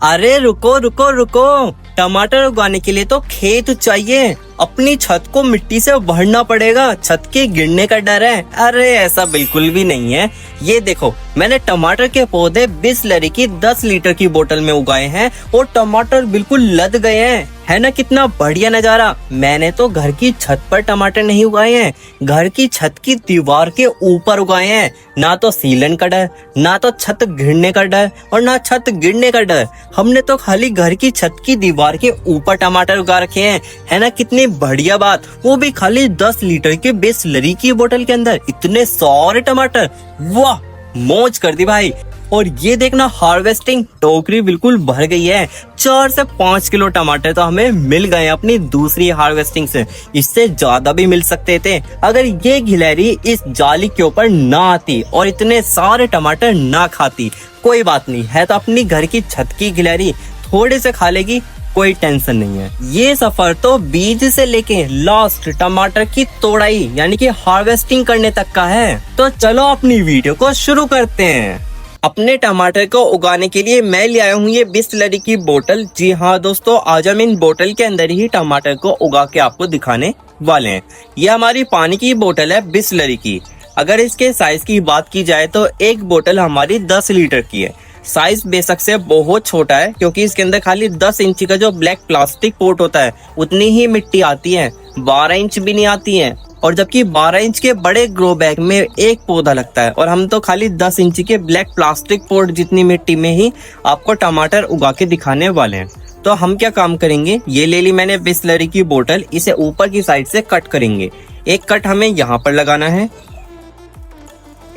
अरे रुको रुको रुको, टमाटर उगाने के लिए तो खेत चाहिए। अपनी छत को मिट्टी से भरना पड़ेगा, छत के गिरने का डर है। अरे ऐसा बिल्कुल भी नहीं है। ये देखो, मैंने टमाटर के पौधे बिसलेरी की 10 लीटर की बोतल में उगाए हैं और टमाटर बिल्कुल लद गए हैं। है ना कितना बढ़िया नजारा। मैंने तो घर की छत पर टमाटर नहीं उगाए हैं, घर की छत की दीवार के ऊपर उगाए हैं। ना तो सीलन का डर, ना तो छत गिरने का डर और ना छत गिरने का डर। हमने तो खाली घर की छत की दीवार के ऊपर टमाटर उगा रखे हैं। है ना कितनी बढ़िया बात, वो भी खाली 10 लीटर के बिसलेरी की बोतल के अंदर इतने सारे टमाटर। वाह, मौज कर दी भाई। और ये देखना, हार्वेस्टिंग टोकरी बिल्कुल भर गई है। 4 से 5 किलो टमाटर तो हमें मिल गए अपनी दूसरी हार्वेस्टिंग से। इससे ज्यादा भी मिल सकते थे अगर ये गिलहरी इस जाली के ऊपर ना आती और इतने सारे टमाटर ना खाती। कोई बात नहीं, है तो अपनी घर की छत की गिलहरी, थोड़े से खा लेगी, कोई टेंशन नहीं है। ये सफर तो बीज से लेके लास्ट टमाटर की तोड़ाई यानी कि हार्वेस्टिंग करने तक का है। तो चलो अपनी वीडियो को शुरू करते हैं। अपने टमाटर को उगाने के लिए मैं ले आया हूँ ये बिसलेरी की बोतल। जी हाँ दोस्तों, आज हम इन बोतल के अंदर ही टमाटर को उगा के आपको दिखाने वाले हैं। ये हमारी पानी की बोतल है बिसलेरी की। अगर इसके साइज की बात की जाए तो एक बोतल हमारी 10 लीटर की है। साइज बेशक से बहुत छोटा है क्योंकि इसके अंदर खाली 10 इंच का जो ब्लैक प्लास्टिक पोर्ट होता है उतनी ही मिट्टी आती है, 12 इंच भी नहीं आती है। और जबकि 12 इंच के बड़े ग्रो बैग में एक पौधा लगता है और हम तो खाली 10 इंच के ब्लैक प्लास्टिक पोर्ट जितनी मिट्टी में ही आपको टमाटर उगा के दिखाने वाले हैं। तो हम क्या काम करेंगे, ये ले ली मैंने बिसलेरी की बोतल, इसे ऊपर की साइड से कट करेंगे। एक कट हमें यहाँ पर लगाना है,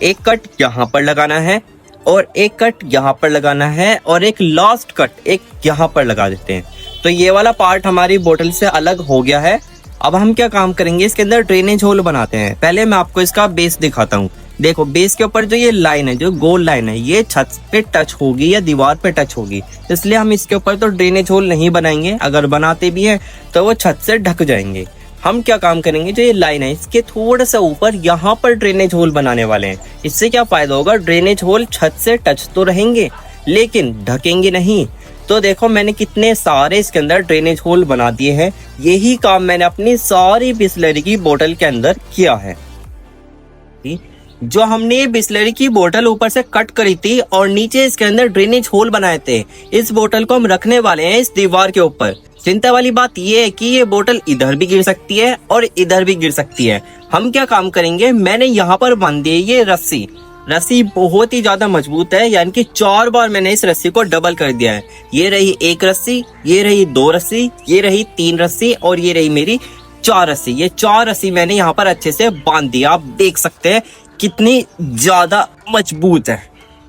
एक कट यहाँ पर लगाना है और एक कट यहाँ पर लगाना है और एक लास्ट कट एक यहाँ पर लगा देते हैं। तो ये वाला पार्ट हमारी बोतल से अलग हो गया है। अब हम क्या काम करेंगे, इसके अंदर ड्रेनेज होल बनाते हैं। पहले मैं आपको इसका बेस दिखाता हूँ। देखो, बेस के ऊपर जो ये लाइन है, जो गोल लाइन है, ये छत पे टच होगी या दीवार पे टच होगी, इसलिए हम इसके ऊपर तो ड्रेनेज होल नहीं बनाएंगे। अगर बनाते भी हैं तो वो छत से ढक जाएंगे। हम क्या काम करेंगे, जो ये लाइन है इसके थोड़ा सा ऊपर यहाँ पर ड्रेनेज होल बनाने वाले हैं। इससे क्या फायदा होगा, ड्रेनेज होल छत से टच तो रहेंगे लेकिन ढकेंगे नहीं। तो देखो, मैंने कितने सारे इसके अंदर ड्रेनेज होल बना दिए हैं। यही काम मैंने अपनी सारी बिसलेरी की बोतल के अंदर किया है। जो हमने बिसलेरी की बोतल ऊपर से कट करी थी और नीचे इसके अंदर ड्रेनेज होल बनाए थे, इस बोतल को हम रखने वाले हैं इस दीवार के ऊपर। चिंता वाली बात यह है कि ये बोतल इधर भी गिर सकती है और इधर भी गिर सकती है। हम क्या काम करेंगे, मैंने यहाँ पर बांध दी है ये रस्सी। रस्सी बहुत ही ज्यादा मजबूत है, यानी कि 4 बार मैंने इस रस्सी को डबल कर दिया है। ये रही एक रस्सी, ये रही 2 रस्सी, ये रही 3 रस्सी और ये रही मेरी 4 रस्सी। ये 4 रस्सी मैंने यहाँ पर अच्छे से बांध दिया। आप देख सकते हैं कितनी ज्यादा मजबूत है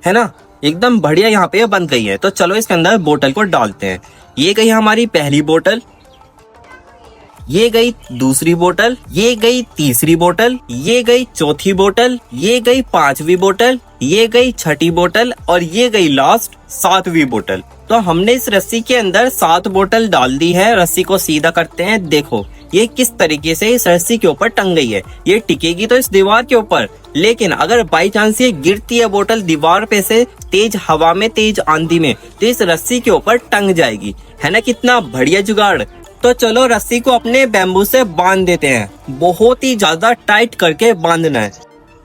ना, एकदम बढ़िया यहाँ पे बंध गई है। तो चलो इसके अंदर बोतल को डालते हैं। ये गई हमारी पहली बोतल, ये गई दूसरी बोतल, ये गई तीसरी बोतल, ये गई चौथी बोतल, ये गई 5वीं बोतल, ये गई 6ठी बोतल और ये गई लास्ट 7वीं बोतल। तो हमने इस रस्सी के अंदर 7 बोतल डाल दी है। रस्सी को सीधा करते हैं। देखो ये किस तरीके से इस रस्सी के ऊपर टंग गई है। ये टिकेगी तो इस दीवार के ऊपर, लेकिन अगर बाई चांस ये गिरती है बोतल दीवार पे से तेज हवा में, तेज आंधी में, तो इस रस्सी के ऊपर टंग जाएगी। है ना कितना बढ़िया जुगाड़। तो चलो रस्सी को अपने बैम्बू से बांध देते हैं। बहुत ही ज्यादा टाइट करके बांधना है।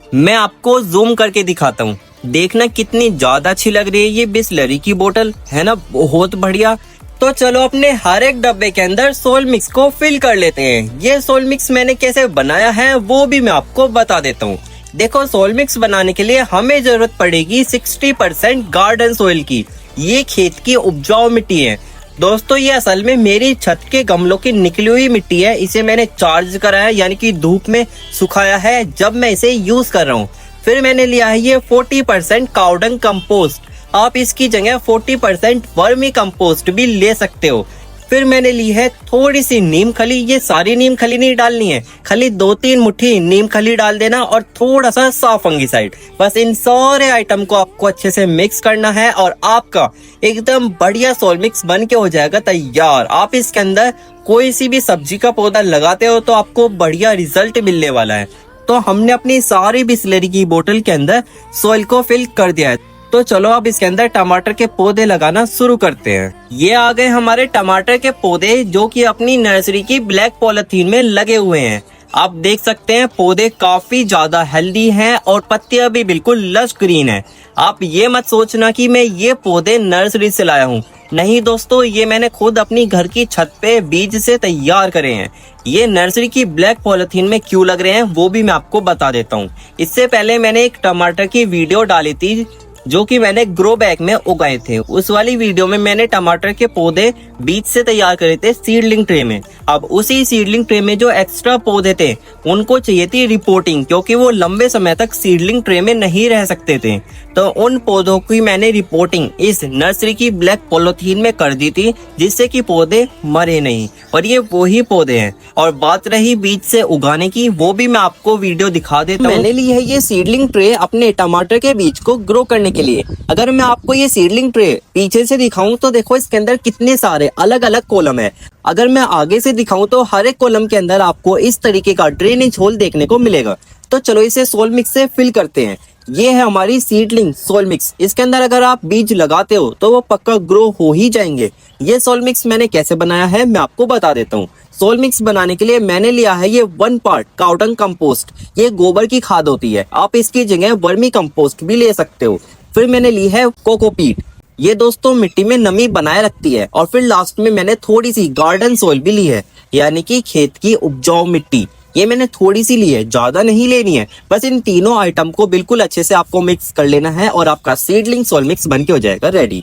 मैं आपको जूम करके दिखाता हूँ। देखना कितनी ज्यादा अच्छी लग रही है ये बिसलेरी की बोतल, है ना, बहुत बढ़िया। तो चलो अपने हर एक डब्बे के अंदर सोल मिक्स को फिल कर लेते हैं। ये सोल मिक्स मैंने कैसे बनाया है वो भी मैं आपको बता देता हूँ। देखो, सोल मिक्स बनाने के लिए हमें जरूरत पड़ेगी 60% गार्डन सोइल की। ये खेत की उपजाऊ मिट्टी है दोस्तों। ये असल में मेरी छत के गमलों की निकली हुई मिट्टी है। इसे मैंने चार्ज करा है, यानी कि धूप में सुखाया है जब मैं इसे यूज कर रहा हूँ। फिर मैंने लिया है ये 40% काउडंग कंपोस्ट। आप इसकी जगह 40% वर्मी कंपोस्ट भी ले सकते हो। फिर मैंने ली है थोड़ी सी नीम खली। ये सारी नीम खली नहीं डालनी है, खाली 2-3 मुट्ठी नीम खली डाल देना और थोड़ा सा सॉफ्ट फंगिसाइड। बस इन सारे आइटम को आपको अच्छे से मिक्स करना है और आपका एकदम बढ़िया सोल मिक्स बन के हो जाएगा तैयार। आप इसके अंदर कोई सी भी सब्जी का पौधा लगाते हो तो आपको बढ़िया रिजल्ट मिलने वाला है। तो हमने अपनी सारी बिसलेरी की बोतल के अंदर सोइल को फिल कर दिया है। तो चलो अब इसके अंदर टमाटर के पौधे लगाना शुरू करते हैं। ये आ गए हमारे टमाटर के पौधे जो कि अपनी नर्सरी की ब्लैक पॉलिथीन में लगे हुए हैं। आप देख सकते हैं पौधे काफी ज्यादा हेल्दी हैं और पत्तियां भी बिल्कुल लश ग्रीन है। आप ये मत सोचना कि मैं ये पौधे नर्सरी से लाया हूँ, नहीं दोस्तों, ये मैंने खुद अपनी घर की छत पे बीज से तैयार करे हैं। ये नर्सरी की ब्लैक पॉलिथीन में क्यों लग रहे हैं वो भी मैं आपको बता देता हूँ। इससे पहले मैंने एक टमाटर की वीडियो डाली थी जो कि मैंने ग्रो बैग में उगाए थे। उस वाली वीडियो में मैंने टमाटर के पौधे बीज से तैयार करे थे सीडलिंग ट्रे में। अब उसी सीडलिंग ट्रे में जो एक्स्ट्रा पौधे थे उनको चाहिए थी रिपोर्टिंग, क्योंकि वो लंबे समय तक सीडलिंग ट्रे में नहीं रह सकते थे। तो उन पौधों की मैंने रिपोर्टिंग इस नर्सरी की ब्लैक पॉलिथीन में कर दी थी, जिससे कि पौधे मरे नहीं। और ये वही पौधे हैं। और बात रही बीज से उगाने की, वो भी मैं आपको वीडियो दिखा देता हूँ। मैंने ली है ये सीडलिंग ट्रे अपने टमाटर के बीज को ग्रो करने के लिए। अगर मैं आपको ये सीडलिंग ट्रे पीछे से दिखाऊं तो देखो इसके अंदर कितने सारे अलग अलग कॉलम है। अगर मैं आगे से दिखाऊं तो हर एक कॉलम के अंदर आपको इस तरीके का ड्रेनेज होल देखने को मिलेगा। तो चलो इसे सोल मिक्स से फिल करते हैं। ये है हमारी सीडलिंग सोल मिक्स। इसके अंदर अगर आप बीज लगाते हो तो वो पक्का ग्रो हो ही जाएंगे। ये सोल मिक्स मैंने कैसे बनाया है मैं आपको बता देता हूँ। सोल मिक्स बनाने के लिए मैंने लिया है ये 1 पार्ट काउडंग कंपोस्ट। ये गोबर की खाद होती है, आप इसकी जगह वर्मी कंपोस्ट भी ले सकते हो। फिर मैंने ली है कोकोपीट, ये दोस्तों मिट्टी में नमी बनाए रखती है। और फिर लास्ट में मैंने थोड़ी सी गार्डन सोइल भी ली है, यानी कि खेत की उपजाऊ मिट्टी। ये मैंने थोड़ी सी ली है, ज्यादा नहीं लेनी है। बस इन तीनों आइटम को बिल्कुल अच्छे से आपको मिक्स कर लेना है और आपका सीडलिंग सोल मिक्स बनके हो जाएगा रेडी।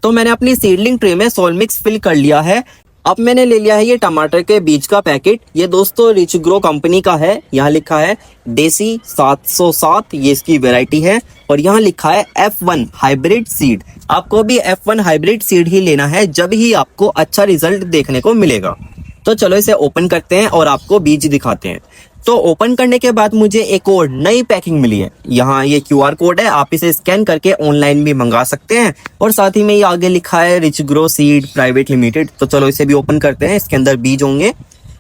तो मैंने अपनी सीडलिंग ट्रे में सोल मिक्स फिल कर लिया है। अब मैंने ले लिया है ये टमाटर के बीज का पैकेट। ये दोस्तों रिच ग्रो कंपनी का है। यहाँ लिखा है देसी 707, ये इसकी वैरायटी है। और यहाँ लिखा है F1 हाइब्रिड सीड। आपको भी F1 हाइब्रिड सीड ही लेना है, जब ही आपको अच्छा रिजल्ट देखने को मिलेगा। तो चलो इसे ओपन करते हैं और आपको बीज दिखाते हैं। तो ओपन करने के बाद मुझे एक और नई पैकिंग मिली है। यहाँ ये QR कोड है, आप इसे स्कैन करके ऑनलाइन भी मंगा सकते हैं। और साथ ही में ये आगे लिखा है rich grow seed private limited. तो चलो इसे भी ओपन करते हैं। इसके अंदर बीज होंगे,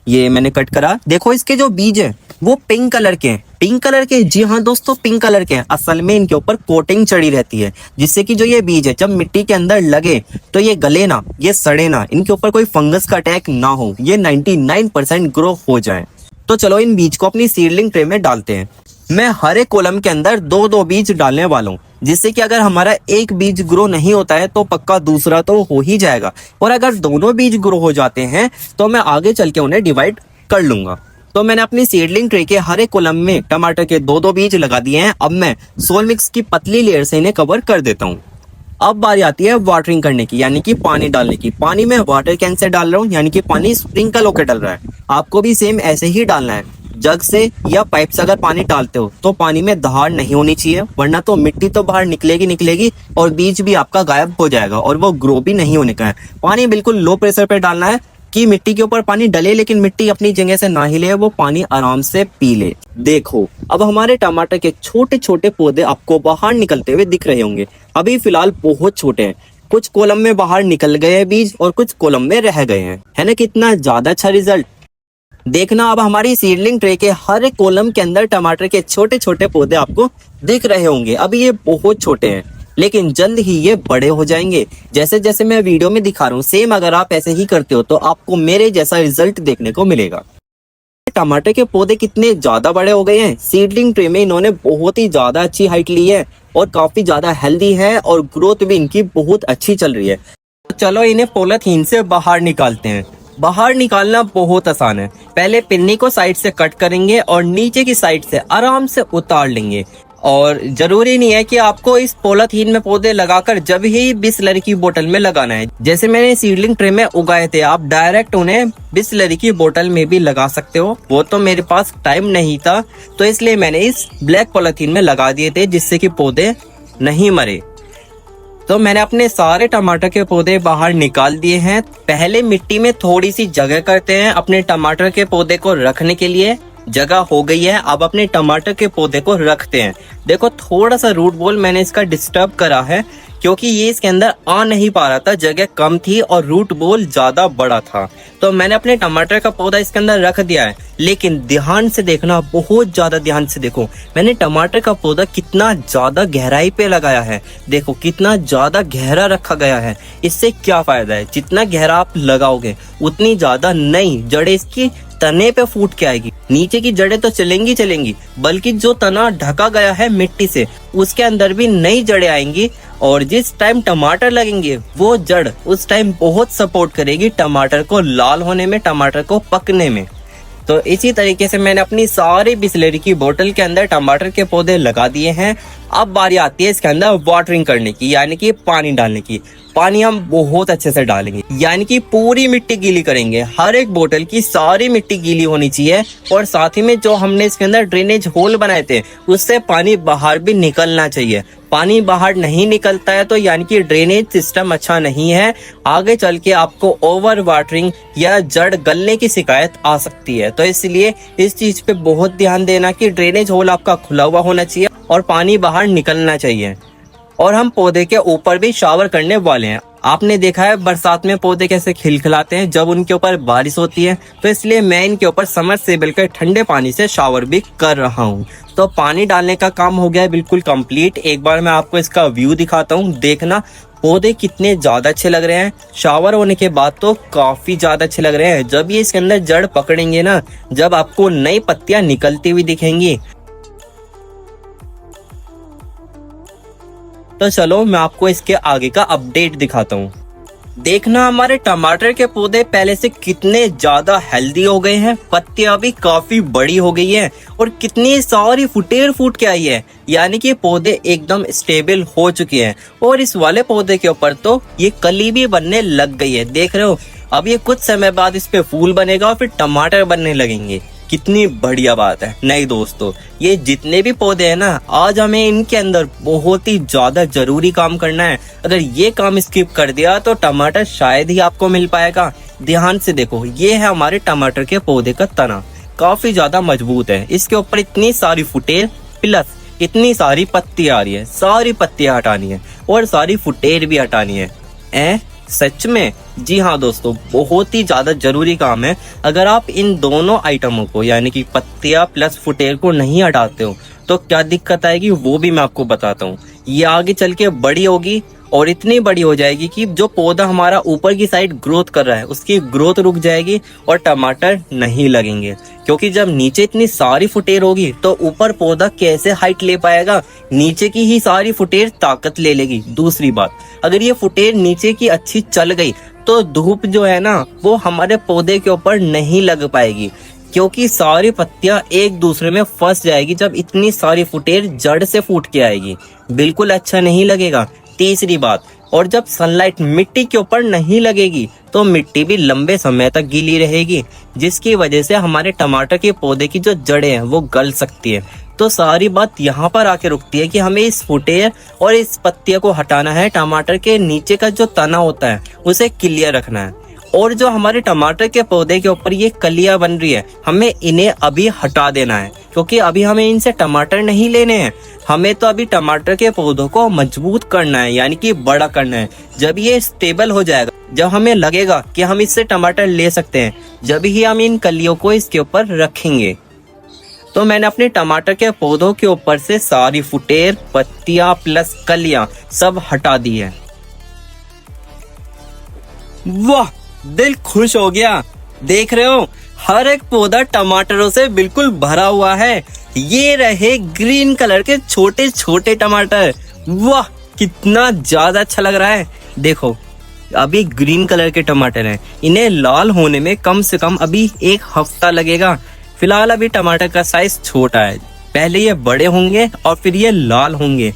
ये मैंने कट करा। देखो इसके जो बीज है वो पिंक कलर के हैं। पिंक कलर के, जी हाँ दोस्तों पिंक कलर के हैं। असल में इनके ऊपर कोटिंग चढ़ी रहती है, जिससे कि जो ये बीज है जब मिट्टी के अंदर लगे तो ये गले ना, ये सड़े ना, इनके ऊपर कोई फंगस का अटैक ना हो, ये 99% ग्रो हो जाए। तो चलो इन बीज को अपनी सीडलिंग ट्रे में डालते हैं। मैं हर एक कॉलम के अंदर 2-2 बीज डालने वाला हूँ, जिससे कि अगर हमारा एक बीज ग्रो नहीं होता है तो पक्का दूसरा तो हो ही जाएगा। और अगर दोनों बीज ग्रो हो जाते हैं तो मैं आगे चल के उन्हें डिवाइड कर लूंगा। तो मैंने अपनी सीडलिंग ट्रे के हर एक कॉलम में टमाटर के 2-2 बीज लगा दिए हैं। अब मैं सोल मिक्स की पतली लेयर से इन्हें कवर कर देता हूँ। अब बारी आती है वाटरिंग करने की, यानी कि पानी डालने की। पानी में वाटर कैन से डाल रहा हूँ, यानी कि पानी स्प्रिंकल होकर डल रहा है। आपको भी सेम ऐसे ही डालना है। जग से या पाइप से अगर पानी डालते हो तो पानी में दहाड़ नहीं होनी चाहिए, वरना तो मिट्टी तो बाहर निकलेगी और बीज भी आपका गायब हो जाएगा और वो ग्रो भी नहीं होने का है। पानी बिल्कुल लो प्रेशर पे डालना है कि मिट्टी के ऊपर पानी डले लेकिन मिट्टी अपनी जगह से ना हिले, वो पानी आराम से पी ले। देखो अब हमारे टमाटर के छोटे छोटे पौधे आपको बाहर निकलते हुए दिख रहे होंगे। अभी फिलहाल बहुत छोटे हैं, कुछ कॉलम में बाहर निकल गए हैं बीज और कुछ कॉलम में रह गए हैं। है ना कितना ज्यादा अच्छा रिजल्ट। देखना अब हमारी सीडलिंग ट्रे के हर एक कॉलम के अंदर टमाटर के छोटे छोटे पौधे आपको दिख रहे होंगे। अभी ये बहुत छोटे हैं लेकिन जल्द ही ये बड़े हो जाएंगे। जैसे जैसे मैं वीडियो में दिखा रहा हूँ सेम अगर आप ऐसे ही करते हो तो आपको मेरे जैसा रिजल्ट देखने को मिलेगा। टमाटर के पौधे कितने ज्यादा बड़े हो गए हैं। सीडलिंग ट्रे में इन्होंने बहुत ही ज्यादा अच्छी हाइट ली है और काफी ज्यादा हेल्दी है और ग्रोथ भी इनकी बहुत अच्छी चल रही है। चलो इन्हें पॉलीथीन से बाहर निकालते हैं। बाहर निकालना बहुत आसान है। पहले पिन्नी को साइड से कट करेंगे और नीचे की साइड से आराम से उतार लेंगे। और जरूरी नहीं है कि आपको इस पॉलीथीन में पौधे लगाकर जब ही बिसलरी की बोतल में लगाना है। जैसे मैंने सीडलिंग ट्रे में उगाए थे, आप डायरेक्ट उन्हें बिसलरी की बोतल में भी लगा सकते हो। वो तो मेरे पास टाइम नहीं था तो इसलिए मैंने इस ब्लैक पॉलीथीन में लगा दिए थे, जिससे कि पौधे नहीं मरे। तो मैंने अपने सारे टमाटर के पौधे बाहर निकाल दिए हैं। पहले मिट्टी में थोड़ी सी जगह करते हैं अपने टमाटर के पौधे को रखने के लिए। जगह हो गई है, अब अपने टमाटर के पौधे को रखते हैं। देखो थोड़ा सा रूट बॉल मैंने इसका डिस्टर्ब करा है क्योंकि ये इसके अंदर आ नहीं पा रहा था, जगह कम थी और रूट बॉल ज्यादा बड़ा था। तो मैंने अपने टमाटर का पौधा इसके अंदर रख दिया है, लेकिन ध्यान से देखना, बहुत ज्यादा ध्यान से देखो। मैंने टमाटर का पौधा कितना ज्यादा गहराई पे लगाया है, देखो कितना ज्यादा गहरा रखा गया है। इससे क्या फायदा है, जितना गहरा आप लगाओगे उतनी ज्यादा नई जड़ें इसकी तने पे फूट के आएगी। नीचे की जड़ें तो चलेंगी चलेंगी, बल्कि जो तना ढका गया है मिट्टी से उसके अंदर भी नई जड़ें आएंगी, और जिस टाइम टमाटर लगेंगे वो जड़ उस टाइम बहुत सपोर्ट करेगी टमाटर को लाल होने में, टमाटर को पकने में। तो इसी तरीके से मैंने अपनी सारी बिस्लेरी की बोतल के अंदर टमाटर के पौधे लगा दिए हैं। अब बारी आती है इसके अंदर वाटरिंग करने की, यानी कि पानी डालने की। पानी हम बहुत अच्छे से डालेंगे, यानी कि पूरी मिट्टी गीली करेंगे। हर एक बोतल की सारी मिट्टी गीली होनी चाहिए, और साथ ही में जो हमने इसके अंदर ड्रेनेज होल बनाए थे उससे पानी बाहर भी निकलना चाहिए। पानी बाहर नहीं निकलता है तो यानी कि ड्रेनेज सिस्टम अच्छा नहीं है, आगे चल के आपको ओवर वाटरिंग या जड़ गलने की शिकायत आ सकती है। तो इसलिए इस चीज पे बहुत ध्यान देना कि ड्रेनेज होल आपका खुला हुआ होना चाहिए और पानी बाहर निकलना चाहिए। और हम पौधे के ऊपर भी शावर करने वाले हैं। आपने देखा है बरसात में पौधे कैसे खिलखिलाते हैं जब उनके ऊपर बारिश होती है, तो इसलिए मैं इनके ऊपर समरसेबल के ठंडे पानी से शावर भी कर रहा हूँ। तो पानी डालने का काम हो गया है बिल्कुल कंप्लीट। एक बार मैं आपको इसका व्यू दिखाता हूँ, देखना पौधे कितने ज्यादा अच्छे लग रहे हैं। शावर होने के बाद तो काफी ज्यादा अच्छे लग रहे हैं। जब ये इसके अंदर जड़ पकड़ेंगे ना, जब आपको नई पत्तियां निकलती हुई दिखेंगी, तो चलो मैं आपको इसके आगे का अपडेट दिखाता हूँ। देखना हमारे टमाटर के पौधे पहले से कितने ज्यादा हेल्दी हो गए हैं, पत्तियां भी काफी बड़ी हो गई हैं और कितनी सारी फुटेर फूट के आई है, यानी कि पौधे एकदम स्टेबल हो चुके हैं। और इस वाले पौधे के ऊपर तो ये कली भी बनने लग गई है, देख रहे हो। अब ये कुछ समय बाद इस पे फूल बनेगा और फिर टमाटर बनने लगेंगे। कितनी बढ़िया बात है। नहीं दोस्तों, ये जितने भी पौधे हैं ना, आज हमें इनके अंदर बहुत ही ज्यादा जरूरी काम करना है। अगर ये काम स्किप कर दिया तो टमाटर शायद ही आपको मिल पाएगा। ध्यान से देखो, ये है हमारे टमाटर के पौधे का तना, काफी ज्यादा मजबूत है। इसके ऊपर इतनी सारी फुटेर प्लस इतनी सारी पत्तियां आ रही है, सारी पत्तियां हटानी है और सारी फुटेर भी हटानी है। सच में? जी हाँ दोस्तों, बहुत ही ज्यादा जरूरी काम है। अगर आप इन दोनों आइटमों को यानी कि पत्तियां प्लस फुटेर को नहीं हटाते हो तो क्या दिक्कत आएगी वो भी मैं आपको बताता हूँ। ये आगे चल के बड़ी होगी और इतनी बड़ी हो जाएगी कि जो पौधा हमारा ऊपर की साइड ग्रोथ कर रहा है उसकी ग्रोथ रुक जाएगी और टमाटर नहीं लगेंगे। क्योंकि जब नीचे इतनी सारी फुटेर होगी तो ऊपर पौधा कैसे हाइट ले पाएगा, नीचे की ही सारी फुटेर ताकत ले लेगी। दूसरी बात, अगर ये फुटेर नीचे की अच्छी चल गई तो धूप जो है ना वो हमारे पौधे के ऊपर नहीं लग पाएगी, क्योंकि सारी पत्तियां एक दूसरे में फंस जाएगी। जब इतनी सारी फुटेर जड़ से फूट के आएगी, बिल्कुल अच्छा नहीं लगेगा। तीसरी बात, और जब सनलाइट मिट्टी के ऊपर नहीं लगेगी तो मिट्टी भी लंबे समय तक गीली रहेगी, जिसकी वजह से हमारे टमाटर के पौधे की जो जड़ें हैं वो गल सकती है। तो सारी बात यहाँ पर आके रुकती है कि हमें इस फुटेर और इस पत्तियों को हटाना है। टमाटर के नीचे का जो तना होता है उसे क्लियर रखना है। और जो हमारे टमाटर के पौधे के ऊपर ये कलियां बन रही है, हमें इन्हें अभी हटा देना है, क्योंकि अभी हमें इनसे टमाटर नहीं लेने हैं। हमें तो अभी टमाटर के पौधों को मजबूत करना है, यानी कि बड़ा करना है। जब ये स्टेबल हो जाएगा, जब हमें लगेगा कि हम इससे टमाटर ले सकते हैं, जब ही हम इन कलियों को इसके ऊपर रखेंगे। तो मैंने अपने टमाटर के पौधों के ऊपर से सारी फुटेर, पत्तियां प्लस कलियां सब हटा दी है। वाह, दिल खुश हो गया। देख रहे हो, हर एक पौधा टमाटरों से बिल्कुल भरा हुआ है। ये रहे ग्रीन कलर के छोटे छोटे टमाटर। वाह, कितना ज्यादा अच्छा लग रहा है। देखो, अभी ग्रीन कलर के टमाटर हैं, इन्हें लाल होने में कम से कम अभी 1 हफ्ता लगेगा। फिलहाल अभी टमाटर का साइज छोटा है, पहले ये बड़े होंगे और फिर ये लाल होंगे।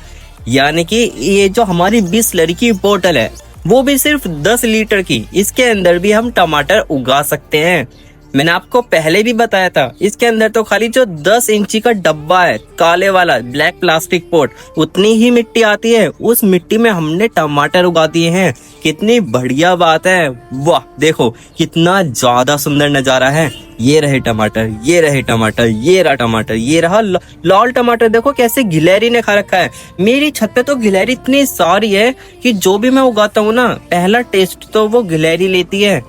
यानी कि ये जो हमारी बिसलेरी की बोतल है वो भी सिर्फ 10 लीटर की, इसके अंदर भी हम टमाटर उगा सकते हैं। मैंने आपको पहले भी बताया था, इसके अंदर तो खाली जो 10 इंची का डब्बा है, काले वाला ब्लैक प्लास्टिक पॉट, उतनी ही मिट्टी आती है। उस मिट्टी में हमने टमाटर उगा दिए हैं। कितनी बढ़िया बात है। वाह, देखो कितना ज्यादा सुंदर नजारा है। ये रहे टमाटर, ये रहे टमाटर, ये रहा टमाटर, ये रहा लाल टमाटर। देखो कैसे गिलहरी ने खा रखा है। मेरी छत पे तो गिलहरी इतनी सारी है कि जो भी मैं उगाता हूँ ना, पहला टेस्ट तो वो गिलहरी लेती है।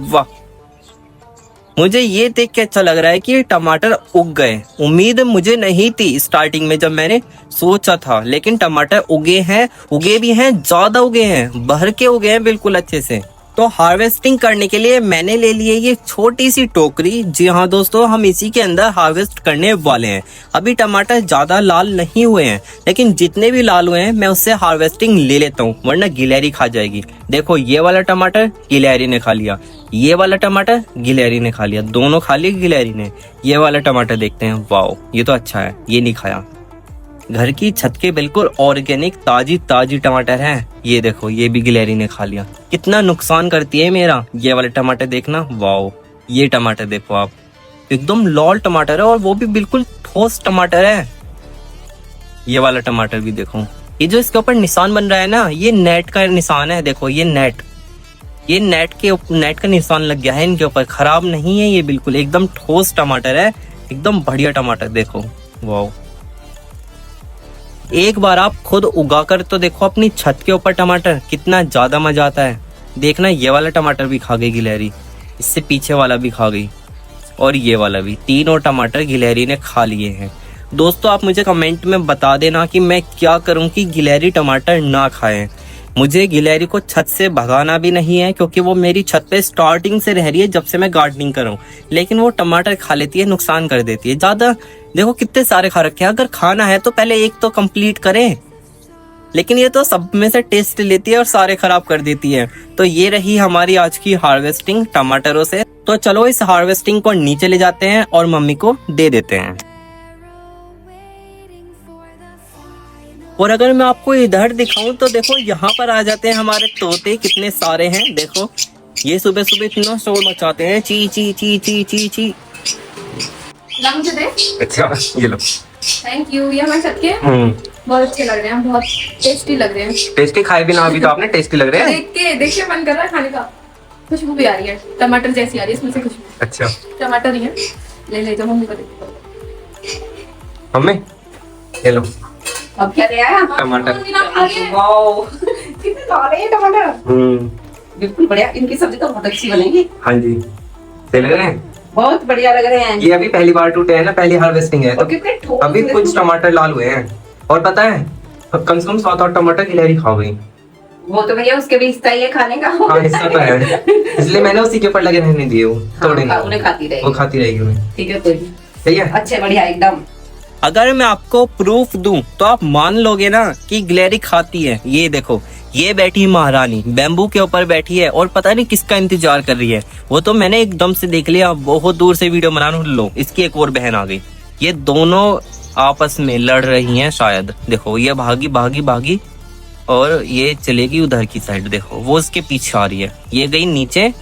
वाह, मुझे ये देख के अच्छा लग रहा है कि टमाटर उग गए। उम्मीद मुझे नहीं थी स्टार्टिंग में जब मैंने सोचा था, लेकिन टमाटर उगे हैं, उगे भी हैं, ज्यादा उगे हैं, भर के उगे हैं बिल्कुल अच्छे से। तो हार्वेस्टिंग करने के लिए मैंने ले लिए ये छोटी सी टोकरी। जी हाँ दोस्तों, हम इसी के अंदर हार्वेस्ट करने वाले हैं। अभी टमाटर ज्यादा लाल नहीं हुए हैं, लेकिन जितने भी लाल हुए हैं मैं उससे हार्वेस्टिंग ले लेता हूँ, वरना गिलहरी खा जाएगी। देखो ये वाला टमाटर गिलहरी ने खा लिया, ये वाला टमाटर गिलहरी ने खा लिया, दोनों खा लिए गिलहरी ने। ये वाला टमाटर देखते हैं। वाओ, ये तो अच्छा है, ये नहीं खाया। घर की छत के बिल्कुल ऑर्गेनिक ताजी ताजी टमाटर हैं। ये देखो, ये भी गिलहरी ने खा लिया। कितना नुकसान करती है मेरा। ये वाले टमाटर देखना। वाओ, ये टमाटर देखो आप, एकदम लाल टमाटर है और वो भी बिल्कुल ठोस टमाटर है। ये वाला टमाटर भी देखो। ये जो इसके ऊपर निशान बन रहा है ना, ये नेट का निशान है। देखो ये नेट का निशान लग गया है इनके ऊपर। खराब नहीं है ये, बिल्कुल एकदम ठोस टमाटर है, एकदम बढ़िया टमाटर। देखो वाओ, एक बार आप खुद उगाकर तो देखो अपनी छत के ऊपर टमाटर, कितना ज्यादा मजा आता है। देखना, ये वाला टमाटर भी खा गई गिलहरी, इससे पीछे वाला भी खा गई, और ये वाला भी। तीनों टमाटर गिलहरी ने खा लिए हैं। दोस्तों आप मुझे कमेंट में बता देना कि मैं क्या करूं कि गिलहरी टमाटर ना खाएं। मुझे गिलहरी को छत से भगाना भी नहीं है, क्योंकि वो मेरी छत पे स्टार्टिंग से रह रही है जब से मैं गार्डनिंग कर रहा हूँ, लेकिन वो टमाटर खा लेती है, नुकसान कर देती है ज्यादा। देखो कितने सारे खा रखे हैं। अगर खाना है तो पहले एक तो कंप्लीट करें, लेकिन ये तो सब में से टेस्ट लेती है और सारे खराब कर देती है। तो ये रही हमारी आज की हार्वेस्टिंग टमाटरों से। तो चलो इस हार्वेस्टिंग को नीचे ले जाते हैं और मम्मी को दे देते हैं। और अगर मैं आपको इधर दिखाऊं तो देखो, यहाँ पर आ जाते हैं हमारे तोते, कितने सारे हैं। देखो ये सुबह सुबह इतना शोर मचाते हैं, ची ची ची ची ची ची। मुझे दे। अच्छा ये लो, थैंक यू। ये हमारे छत के बहुत अच्छे लग रहे हैं, बहुत टेस्टी लग रहे हैं। टेस्टी खाए बिना अभी तो आपने टेस्टी लग रहे हैं। देख के मन कर रहा है खाने का। खुशबू भी आ रही है, टमाटर जैसी आ रही है इसमें से खुशबू। अच्छा टमाटर ही है, ले जो मम्मी को दे। मम्मी ये लो, अब क्या ले आया? टमाटर। वाओ, कितने सारे हैं टमाटर। बिल्कुल बढ़िया। इनकी सब्जी तो बहुत अच्छी बनेगी। हाँ जी, सही लग रहे हैं, बहुत बढ़िया लग रहे हैं। ये अभी पहली बार टूटे हैं ना, पहली हार्वेस्टिंग है, तो अभी कुछ टमाटर लाल हुए हैं। और पता है, कम से कम 7-8 टमाटर गिलहरी खा गई। वो तो भैया उसके भी हिस्सा ही है खाने का। हाँ हिस्सा तो है, इसलिए मैंने उसी के ऊपर लगे रहने दिए। वो थोड़े हाँ, उन्हें खाती रहेगी, वो खाती रहेगी उन्हें। ठीक है, कोई सही है, अच्छे बढ़िया एकदम। अगर मैं आपको प्रूफ दूं तो आप मान लोगे ना कि गिलहरी खाती है। ये देखो, ये बैठी महारानी बैम्बू के ऊपर बैठी है और पता नहीं किसका इंतजार कर रही है। वो तो मैंने एकदम से देख लिया, बहुत दूर से वीडियो बनाने। लो, इसकी एक और बहन आ गई। ये दोनों आपस में लड़ रही हैं शायद। देखो ये भागी भागी भागी और ये चलेगी उधर की साइड। देखो वो उसके पीछे आ रही है, ये गई नीचे।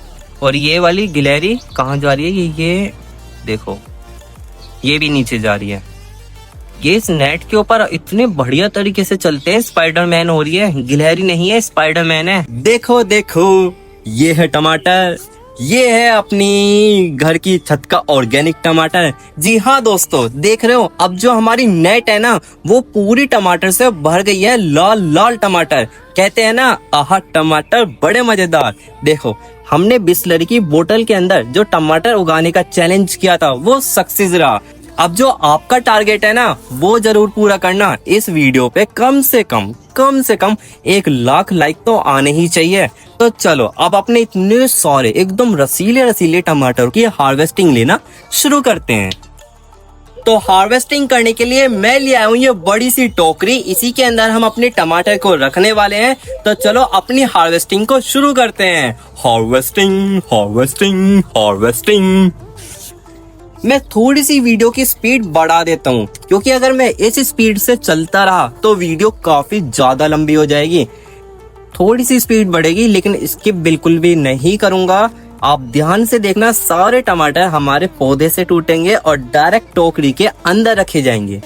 और ये वाली गिलहरी कहाँ जा रही है? ये देखो, ये भी नीचे जा रही है। ये इस नेट के ऊपर इतने बढ़िया तरीके से चलते हैं। स्पाइडरमैन हो रही है, गिलहरी नहीं है, स्पाइडरमैन है। देखो देखो, ये है टमाटर, ये है अपनी घर की छत का ऑर्गेनिक टमाटर। जी हाँ दोस्तों, देख रहे हो, अब जो हमारी नेट है ना, वो पूरी टमाटर से भर गई है। लाल लाल टमाटर, कहते हैं ना, आहा टमाटर बड़े मजेदार। देखो, हमने बिस्लरी की बोतल के अंदर जो टमाटर उगाने का चैलेंज किया था, वो सक्सेस रहा। अब जो आपका टारगेट है ना, वो जरूर पूरा करना। इस वीडियो पे कम से कम 1 लाख लाइक तो आने ही चाहिए। तो चलो अब अपने इतने सारे एकदम रसीले रसीले टमाटर की हार्वेस्टिंग लेना शुरू करते हैं। तो हार्वेस्टिंग करने के लिए मैं ले आया हूँ ये बड़ी सी टोकरी। इसी के अंदर हम अपने टमाटर को रखने वाले हैं। तो चलो अपनी हार्वेस्टिंग को शुरू करते हैं। Harvesting harvesting harvesting. मैं थोड़ी सी वीडियो की स्पीड बढ़ा देता हूँ, क्योंकि अगर मैं इस स्पीड से चलता रहा तो वीडियो काफी ज्यादा लंबी हो जाएगी। थोड़ी सी स्पीड बढ़ेगी, लेकिन स्किप बिल्कुल भी नहीं करूंगा। आप ध्यान से देखना, सारे टमाटर हमारे पौधे से टूटेंगे और डायरेक्ट टोकरी के अंदर रखे जाएंगे।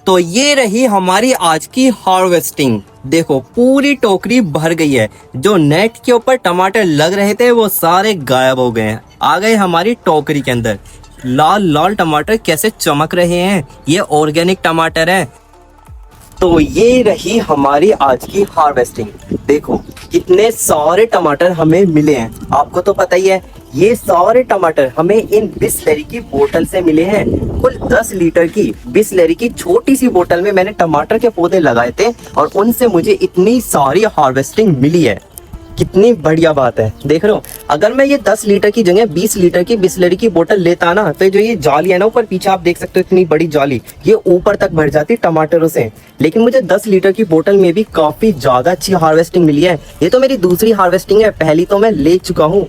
तो ये रही हमारी आज की हार्वेस्टिंग। देखो पूरी टोकरी भर गई है। जो नेट के ऊपर टमाटर लग रहे थे वो सारे गायब हो गए हैं, आ गए हमारी टोकरी के अंदर। लाल लाल टमाटर कैसे चमक रहे हैं, ये ऑर्गेनिक टमाटर है। तो ये रही हमारी आज की हार्वेस्टिंग। देखो कितने सारे टमाटर हमें मिले हैं, आपको तो पता ही है। ये सारे टमाटर हमें इन बिसलेरी की बोतल से मिले हैं। कुल 10 लीटर की बिसलेरी की छोटी सी बोतल में मैंने टमाटर के पौधे लगाए थे और उनसे मुझे इतनी सारी हार्वेस्टिंग मिली है। कितनी बढ़िया बात है। देख रहे हो, अगर मैं ये 10 लीटर की जगह 20 लीटर की बिसलेरी की बोतल लेता ना, तो जो ये जाली है ना ऊपर पीछे आप देख सकते हो, इतनी बड़ी जाली, ये ऊपर तक भर जाती टमाटरों से। लेकिन मुझे 10 लीटर की बोतल में भी काफी ज्यादा अच्छी हार्वेस्टिंग मिली है। ये तो मेरी दूसरी हार्वेस्टिंग है, पहली तो मैं ले चुका हूँ।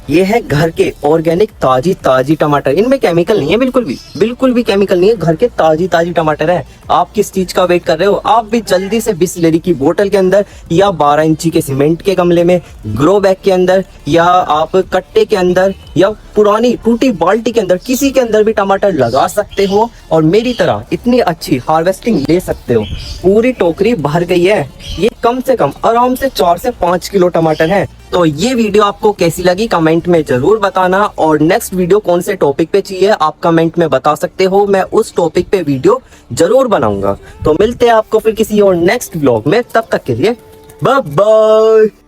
ये है घर के ऑर्गेनिक ताजी ताजी टमाटर, इनमें केमिकल नहीं है, बिल्कुल भी केमिकल नहीं है। घर के ताजी ताजी टमाटर है। आप किस चीज का वेट कर रहे हो? आप भी जल्दी से बिसलेरी की बोतल के अंदर या 12 इंची के सीमेंट के गमले में, ग्रो बैग के अंदर, या आप कट्टे के अंदर, या पुरानी टूटी बाल्टी के अंदर, किसी के अंदर भी टमाटर लगा सकते हो और मेरी तरह इतनी अच्छी हार्वेस्टिंग ले सकते हो। पूरी टोकरी भर गई है। ये कम से कम आराम से 4 से 5 किलो टमाटर है। तो ये वीडियो आपको कैसी लगी कमेंट में जरूर बताना, और नेक्स्ट वीडियो कौन से टॉपिक पे चाहिए आप कमेंट में बता सकते हो, मैं उस टॉपिक पे वीडियो जरूर बनाऊंगा। तो मिलते हैं आपको फिर किसी और नेक्स्ट व्लॉग में, तब तक के लिए बाय बाय।